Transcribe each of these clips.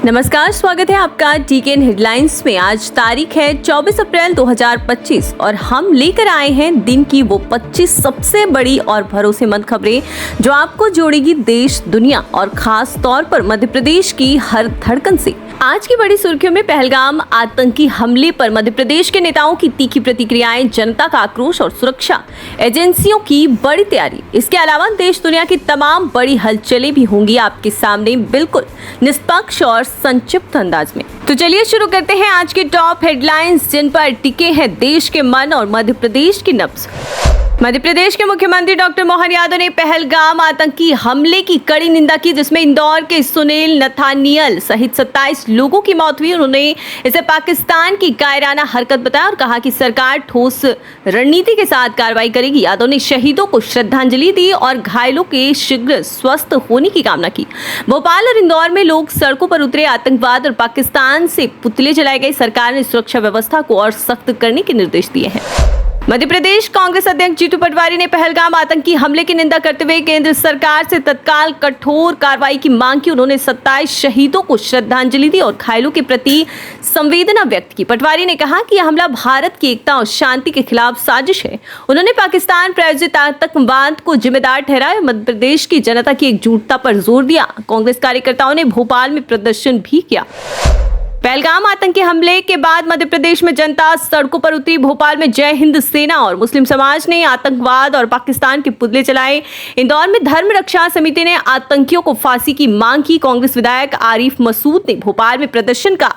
नमस्कार, स्वागत है आपका टीकेएन हेडलाइंस में। आज तारीख है 24 अप्रैल 2025 और हम लेकर आए हैं दिन की वो 25 सबसे बड़ी और भरोसेमंद खबरें जो आपको जोड़ेगी देश, दुनिया और खास तौर पर मध्य प्रदेश की हर धड़कन से। आज की बड़ी सुर्खियों में पहलगाम आतंकी हमले पर मध्य प्रदेश के नेताओं की तीखी प्रतिक्रियाएं, जनता का आक्रोश और सुरक्षा एजेंसियों की बड़ी तैयारी। इसके अलावा देश दुनिया की तमाम बड़ी हलचलें भी होंगी आपके सामने बिल्कुल निष्पक्ष और संक्षिप्त अंदाज में। तो चलिए शुरू करते हैं आज के टॉप हेडलाइंस जिन पर टिके हैं देश के मन और मध्य प्रदेश की नब्ज। मध्य प्रदेश के मुख्यमंत्री डॉक्टर मोहन यादव ने पहलगाम आतंकी हमले की कड़ी निंदा की, जिसमें इंदौर के सुनील नथानियल सहित 27 लोगों की मौत हुई। उन्होंने इसे पाकिस्तान की कायराना हरकत बताया और कहा कि सरकार ठोस रणनीति के साथ कार्रवाई करेगी। यादव ने शहीदों को श्रद्धांजलि दी और घायलों के शीघ्र स्वस्थ होने की कामना की। भोपाल और इंदौर में लोग सड़कों पर उतरे, आतंकवाद और पाकिस्तान से पुतले जलाए गए। सरकार ने सुरक्षा व्यवस्था को और सख्त करने के निर्देश दिए हैं। मध्य प्रदेश कांग्रेस अध्यक्ष जीतू पटवारी ने पहलगाम आतंकी हमले की निंदा करते हुए केंद्र सरकार से तत्काल कठोर कार्रवाई की मांग की। उन्होंने 27 शहीदों को श्रद्धांजलि दी और घायलों के प्रति संवेदना व्यक्त की। पटवारी ने कहा कि यह हमला भारत की एकता और शांति के खिलाफ साजिश है। उन्होंने पाकिस्तान प्रायोजित आतंकवाद को जिम्मेदार ठहराया। मध्य प्रदेश की जनता की एकजुटता पर जोर दिया। कांग्रेस कार्यकर्ताओं ने भोपाल में प्रदर्शन भी किया। पहलगाम आतंकी हमले के बाद मध्य प्रदेश में जनता सड़कों पर उतरी। भोपाल में जय हिंद सेना और मुस्लिम समाज ने आतंकवाद और पाकिस्तान के पुतले चलाए। इंदौर में धर्म रक्षा समिति ने आतंकियों को फांसी की मांग की। कांग्रेस विधायक आरिफ मसूद ने भोपाल में प्रदर्शन का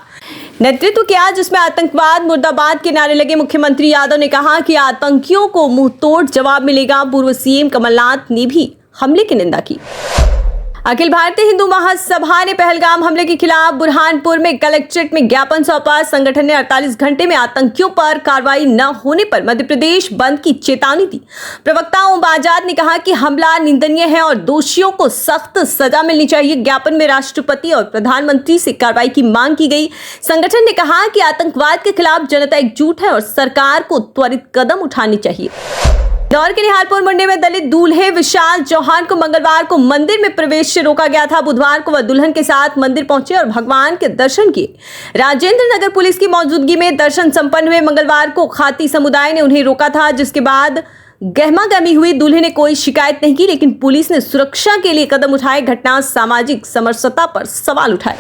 नेतृत्व किया, जिसमें आतंकवाद मुर्दाबाद के नारे लगे। मुख्यमंत्री यादव ने कहा कि आतंकियों को मुंहतोड़ जवाब मिलेगा। पूर्व सीएम कमलनाथ ने भी हमले की निंदा की। अखिल भारतीय हिंदू महासभा ने पहलगाम हमले के खिलाफ बुरहानपुर में कलेक्ट्रेट में ज्ञापन सौंपा। संगठन ने 48 घंटे में आतंकियों पर कार्रवाई न होने पर मध्य प्रदेश बंद की चेतावनी दी। प्रवक्ता ओम आजाद ने कहा कि हमला निंदनीय है और दोषियों को सख्त सजा मिलनी चाहिए। ज्ञापन में राष्ट्रपति और प्रधानमंत्री से कार्रवाई की मांग की गई। संगठन ने कहा कि आतंकवाद के खिलाफ जनता एकजुट है और सरकार को त्वरित कदम उठाने चाहिए। इंदौर के निहालपुर मंडी में दलित दूल्हे विशाल चौहान को मंगलवार को मंदिर में प्रवेश से रोका गया था। बुधवार को वह दुल्हन के साथ मंदिर पहुंचे और भगवान के दर्शन किए। राजेंद्र नगर पुलिस की मौजूदगी में दर्शन संपन्न हुए। मंगलवार को खाती समुदाय ने उन्हें रोका था, जिसके बाद गहमागहमी हुई। दूल्हे ने कोई शिकायत नहीं की, लेकिन पुलिस ने सुरक्षा के लिए कदम उठाए। घटना सामाजिक समरसता पर सवाल उठाए।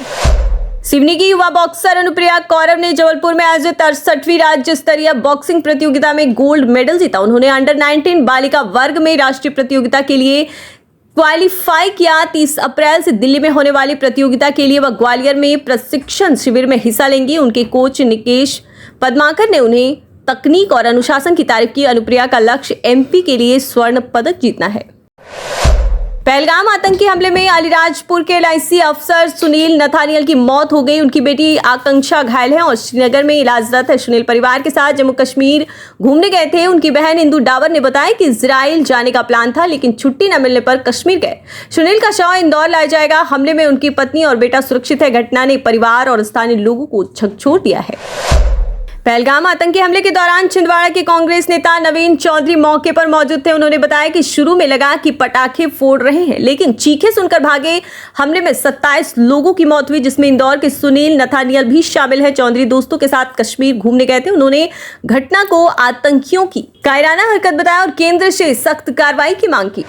सिवनी की युवा बॉक्सर अनुप्रिया कौरव ने जबलपुर में आयोजित 68वीं राज्य स्तरीय बॉक्सिंग प्रतियोगिता में गोल्ड मेडल जीता। उन्होंने अंडर 19 बालिका वर्ग में राष्ट्रीय प्रतियोगिता के लिए क्वालिफाई किया। 30 अप्रैल से दिल्ली में होने वाली प्रतियोगिता के लिए वह ग्वालियर में प्रशिक्षण शिविर में हिस्सा लेंगी। उनके कोच निकेश पद्माकर ने उन्हें तकनीक और अनुशासन की तारीफ की। अनुप्रिया का लक्ष्य एमपी के लिए स्वर्ण पदक जीतना है। पहलगाम आतंकी हमले में अलीराजपुर के एलआईसी अफसर सुनील नथानियल की मौत हो गई। उनकी बेटी आकांक्षा घायल है और श्रीनगर में इलाजरत है। सुनील परिवार के साथ जम्मू कश्मीर घूमने गए थे। उनकी बहन इंदु डावर ने बताया कि इजराइल जाने का प्लान था, लेकिन छुट्टी न मिलने पर कश्मीर गए। सुनील का शव इंदौर लाया जाएगा। हमले में उनकी पत्नी और बेटा सुरक्षित है। घटना ने परिवार और स्थानीय लोगों को झकझोर दिया है। पहलगाम आतंकी हमले के दौरान छिंदवाड़ा के कांग्रेस नेता नवीन चौधरी मौके पर मौजूद थे। उन्होंने बताया कि शुरू में लगा कि पटाखे फोड़ रहे हैं, लेकिन चीखें सुनकर भागे। हमले में 27 लोगों की मौत हुई, जिसमें इंदौर के सुनील नथानियल भी शामिल है। चौधरी दोस्तों के साथ कश्मीर घूमने गए थे। उन्होंने घटना को आतंकियों की कायराना हरकत बताया और केंद्र से सख्त कार्रवाई की मांग की।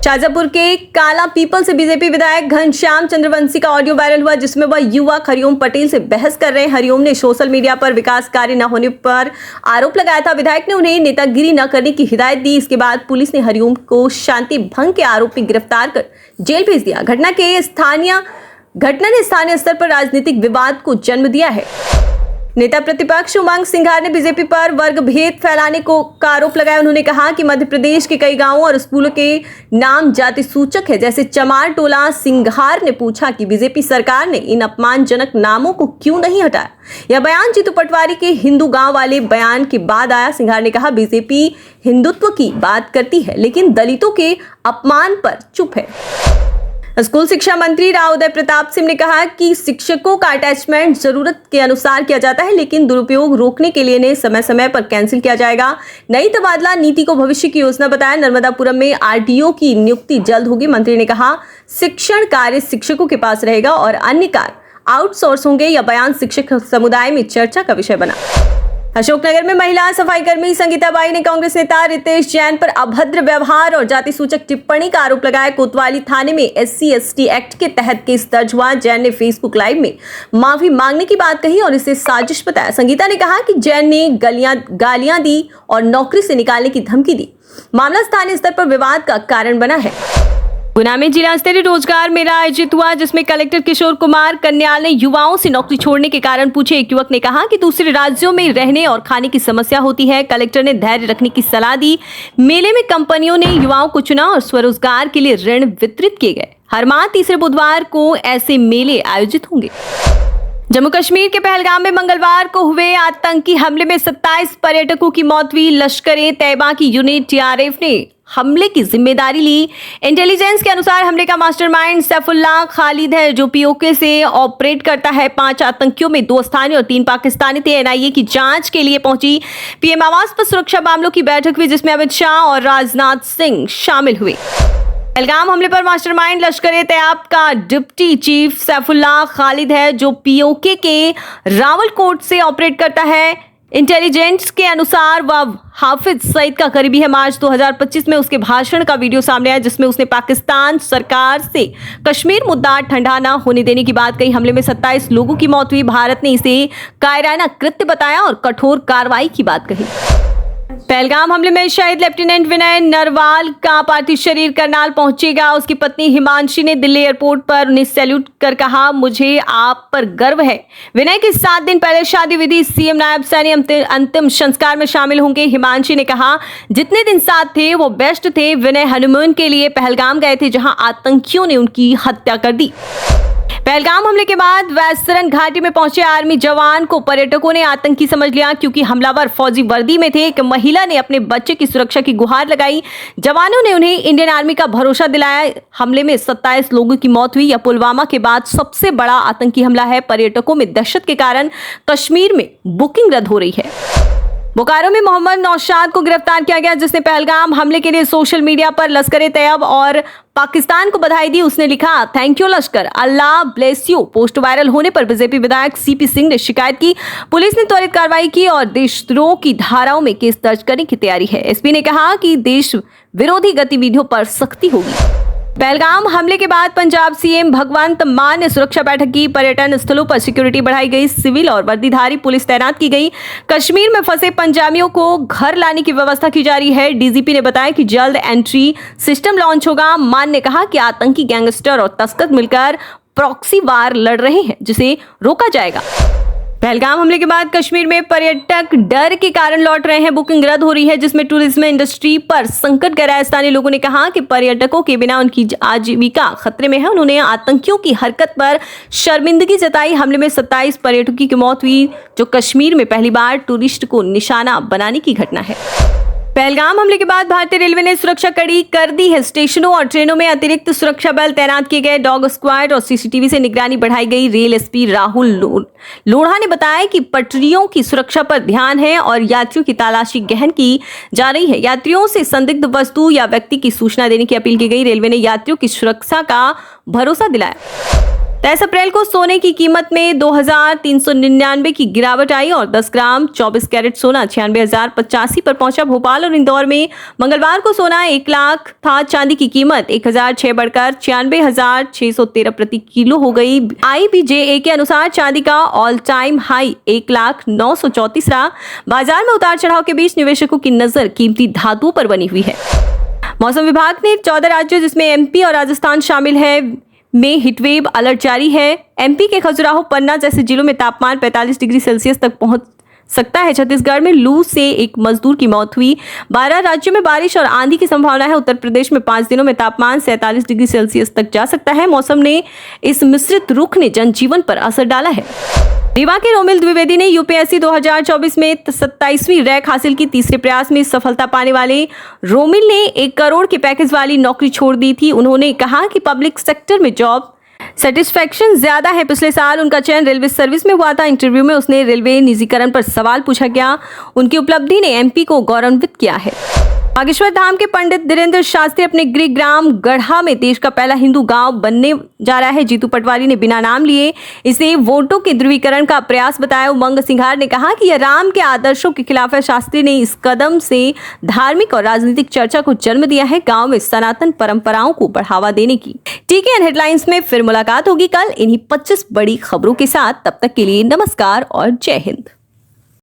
शाजापुर के काला पीपल से बीजेपी विधायक घनश्याम चंद्रवंशी का ऑडियो वायरल हुआ, जिसमें वह युवक हरिओम पटेल से बहस कर रहे हैं। हरिओम ने सोशल मीडिया पर विकास कार्य न होने पर आरोप लगाया था। विधायक ने उन्हें नेतागिरी न करने की हिदायत दी। इसके बाद पुलिस ने हरिओम को शांति भंग के आरोप में गिरफ्तार कर जेल भेज दिया। घटना ने स्थानीय स्तर पर राजनीतिक विवाद को जन्म दिया है। नेता प्रतिपक्ष उमंग सिंघार ने बीजेपी पर वर्ग भेद फैलाने का आरोप लगाया। उन्होंने कहा कि मध्य प्रदेश के कई गांवों और स्कूलों के नाम जाति सूचक है, जैसे चमार टोला। सिंघार ने पूछा कि बीजेपी सरकार ने इन अपमानजनक नामों को क्यों नहीं हटाया। यह बयान जीतू पटवारी के हिंदू गांव वाले बयान के बाद आया। सिंघार ने कहा, बीजेपी हिंदुत्व की बात करती है, लेकिन दलितों के अपमान पर चुप है। स्कूल शिक्षा मंत्री राव उदय प्रताप सिंह ने कहा कि शिक्षकों का अटैचमेंट जरूरत के अनुसार किया जाता है, लेकिन दुरुपयोग रोकने के लिए इन्हें समय समय पर कैंसिल किया जाएगा। नई तबादला नीति को भविष्य की योजना बताया। नर्मदापुरम में आरटीओ की नियुक्ति जल्द होगी। मंत्री ने कहा, शिक्षण कार्य शिक्षकों के पास रहेगा और अन्य कार्य आउटसोर्स होंगे, यह बयान शिक्षक समुदाय में चर्चा का विषय बना। अशोकनगर में महिला सफाई कर्मी संगीता बाई ने कांग्रेस नेता रितेश जैन पर अभद्र व्यवहार और जाति सूचक टिप्पणी का आरोप लगाया। कोतवाली थाने में SC/ST एक्ट के तहत केस दर्ज हुआ। जैन ने फेसबुक लाइव में माफी मांगने की बात कही और इसे साजिश बताया। संगीता ने कहा कि जैन ने गालियां दी और नौकरी से निकालने की धमकी दी। मामला स्थानीय स्तर पर विवाद का कारण बना है। गुना में जिला स्तरीय रोजगार मेला आयोजित हुआ, जिसमें कलेक्टर किशोर कुमार कन्याल ने युवाओं से नौकरी छोड़ने के कारण पूछे। एक युवक ने कहा कि दूसरे राज्यों में रहने और खाने की समस्या होती है। कलेक्टर ने धैर्य रखने की सलाह दी। मेले में कंपनियों ने युवाओं को चुना और स्वरोजगार के लिए ऋण वितरित किए गए। हर माह तीसरे बुधवार को ऐसे मेले आयोजित होंगे। जम्मू कश्मीर के पहलगाम में मंगलवार को हुए आतंकी हमले में 27 पर्यटकों की मौत हुई। लश्कर-ए-तैयबा की यूनिट TRF ने हमले की जिम्मेदारी ली। इंटेलिजेंस के अनुसार हमले का मास्टरमाइंड सैफुल्लाह खालिद है, जो POK से ऑपरेट करता है। 5 आतंकियों में 2 स्थानीय और 3 पाकिस्तानी थे। NIA की जांच के लिए पहुंची PM आवास पर सुरक्षा मामलों की बैठक हुई, जिसमें अमित शाह और राजनाथ सिंह शामिल हुए। पहलगाम हमले पर मास्टरमाइंड लश्कर-ए-तैयबा का डिप्टी चीफ सैफुल्लाह खालिद है, जो POK के रावलकोट से ऑपरेट करता है। इंटेलिजेंस के अनुसार वह हाफिज सईद का करीबी है। मार्च 2025 में उसके भाषण का वीडियो सामने आया, जिसमें उसने पाकिस्तान सरकार से कश्मीर मुद्दा ठंडा न होने देने की बात कही। हमले में 27 लोगों की मौत हुई। भारत ने इसे कायराना कृत्य बताया और कठोर कार्रवाई की बात कही। पहलगाम हमले में शहीद लेफ्टिनेंट विनय नरवाल का पार्थिव शरीर करनाल पहुंचेगा। उसकी पत्नी हिमांशी ने दिल्ली एयरपोर्ट पर उन्हें सैल्यूट कर कहा, मुझे आप पर गर्व है। विनय की 7 दिन पहले शादी विधि, CM नायब सैनी अंतिम संस्कार में शामिल होंगे। हिमांशी ने कहा, जितने दिन साथ थे वो बेस्ट थे। विनय हनीमून के लिए पहलगाम गए थे, जहां आतंकियों ने उनकी हत्या कर दी। पहलगाम हमले के बाद वैसरन घाटी में पहुंचे आर्मी जवान को पर्यटकों ने आतंकी समझ लिया, क्योंकि हमलावर फौजी वर्दी में थे। एक महिला ने अपने बच्चे की सुरक्षा की गुहार लगाई। जवानों ने उन्हें इंडियन आर्मी का भरोसा दिलाया। हमले में 27 लोगों की मौत हुई। यह पुलवामा के बाद सबसे बड़ा आतंकी हमला है। पर्यटकों में दहशत के कारण कश्मीर में बुकिंग रद्द हो रही है। बोकारो में मोहम्मद नौशाद को गिरफ्तार किया गया, जिसने पहलगाम हमले के लिए सोशल मीडिया पर लश्कर-ए-तैयबा और पाकिस्तान को बधाई दी। उसने लिखा, thank you Lashkar, Allah bless you. Post viral होने पर बीजेपी विधायक CP सिंह ने शिकायत की। पुलिस ने त्वरित कार्रवाई की और देशद्रोह की धाराओं में केस दर्ज करने की तैयारी है। SP ने कहा कि देश विरोधी गतिविधियों पर सख्ती होगी। पहलगाम हमले के बाद पंजाब CM भगवंत मान ने सुरक्षा बैठक की। पर्यटन स्थलों पर सिक्योरिटी बढ़ाई गई। सिविल और वर्दीधारी पुलिस तैनात की गई। कश्मीर में फंसे पंजाबियों को घर लाने की व्यवस्था की जा रही है। DGP ने बताया कि जल्द एंट्री सिस्टम लॉन्च होगा। मान ने कहा कि आतंकी, गैंगस्टर और तस्कर मिलकर प्रॉक्सी वार लड़ रहे हैं, जिसे रोका जाएगा। पहलगाम हमले के बाद कश्मीर में पर्यटक डर के कारण लौट रहे हैं। बुकिंग रद्द हो रही है, जिसमें टूरिज्म इंडस्ट्री पर संकट गहरा है। स्थानीय लोगों ने कहा कि पर्यटकों के बिना उनकी आजीविका खतरे में है। उन्होंने आतंकियों की हरकत पर शर्मिंदगी जताई। हमले में 27 पर्यटकों की मौत हुई, जो कश्मीर में पहली बार टूरिस्ट को निशाना बनाने की घटना है। पहलगाम हमले के बाद भारतीय रेलवे ने सुरक्षा कड़ी कर दी है। स्टेशनों और ट्रेनों में अतिरिक्त सुरक्षा बल तैनात किए गए। डॉग स्क्वाड और CCTV से निगरानी बढ़ाई गई। रेल SP राहुल लोढ़ा ने बताया कि पटरियों की सुरक्षा पर ध्यान है और यात्रियों की तलाशी गहन की जा रही है। यात्रियों से संदिग्ध वस्तु या व्यक्ति की सूचना देने की अपील की गई। रेलवे ने यात्रियों की सुरक्षा का भरोसा दिलाया। 23 अप्रैल को सोने की कीमत में 2399 की गिरावट आई और 10 ग्राम 24 कैरेट सोना 96,085 पर पहुंचा। भोपाल और इंदौर में मंगलवार को सोना 1 लाख था। चांदी की कीमत 1006 बढ़कर 96,613 प्रति किलो हो गई। IBJA के अनुसार चांदी का ऑल टाइम हाई 1,09,34 रहा। बाजार में उतार चढ़ाव के बीच निवेशकों की नजर कीमती धातुओं पर बनी हुई है। मौसम विभाग ने 14 राज्यों, जिसमें MP और राजस्थान शामिल है, में हीटवेव अलर्ट जारी है। MP के खजुराहो, पन्ना जैसे जिलों में तापमान 45 डिग्री सेल्सियस तक पहुंच सकता है। छत्तीसगढ़ में लू से एक मजदूर की मौत हुई। 12 राज्यों में बारिश और आंधी की संभावना है। उत्तर प्रदेश में 5 दिनों में तापमान 47 डिग्री सेल्सियस तक जा सकता है। मौसम ने इस मिश्रित रुख ने जनजीवन पर असर डाला है। रीवा के रोमिल द्विवेदी ने UPSC 2024 में 27वीं रैंक हासिल की। तीसरे प्रयास में सफलता पाने वाले रोमिल ने 1 करोड़ के पैकेज वाली नौकरी छोड़ दी थी। उन्होंने कहा कि पब्लिक सेक्टर में जॉब सेटिस्फैक्शन ज्यादा है। पिछले साल उनका चयन रेलवे सर्विस में हुआ था। इंटरव्यू में उसने रेलवे निजीकरण पर सवाल पूछा गया। उनकी उपलब्धि ने MP को गौरवान्वित किया है। बागेश्वर धाम के पंडित धीरेन्द्र शास्त्री अपने गृह ग्राम गढ़ा में देश का पहला हिंदू गांव बनने जा रहा है। जीतू पटवारी ने बिना नाम लिए इसे वोटों के ध्रुवीकरण का प्रयास बताया। उमंग सिंघार ने कहा कि यह राम के आदर्शों के खिलाफ है। शास्त्री ने इस कदम से धार्मिक और राजनीतिक चर्चा को जन्म दिया है। गांव में सनातन परंपराओं को बढ़ावा देने की। टीकेएन हेडलाइंस में फिर मुलाकात होगी कल इन्हीं 25 बड़ी खबरों के साथ। तब तक के लिए नमस्कार और जय हिंद।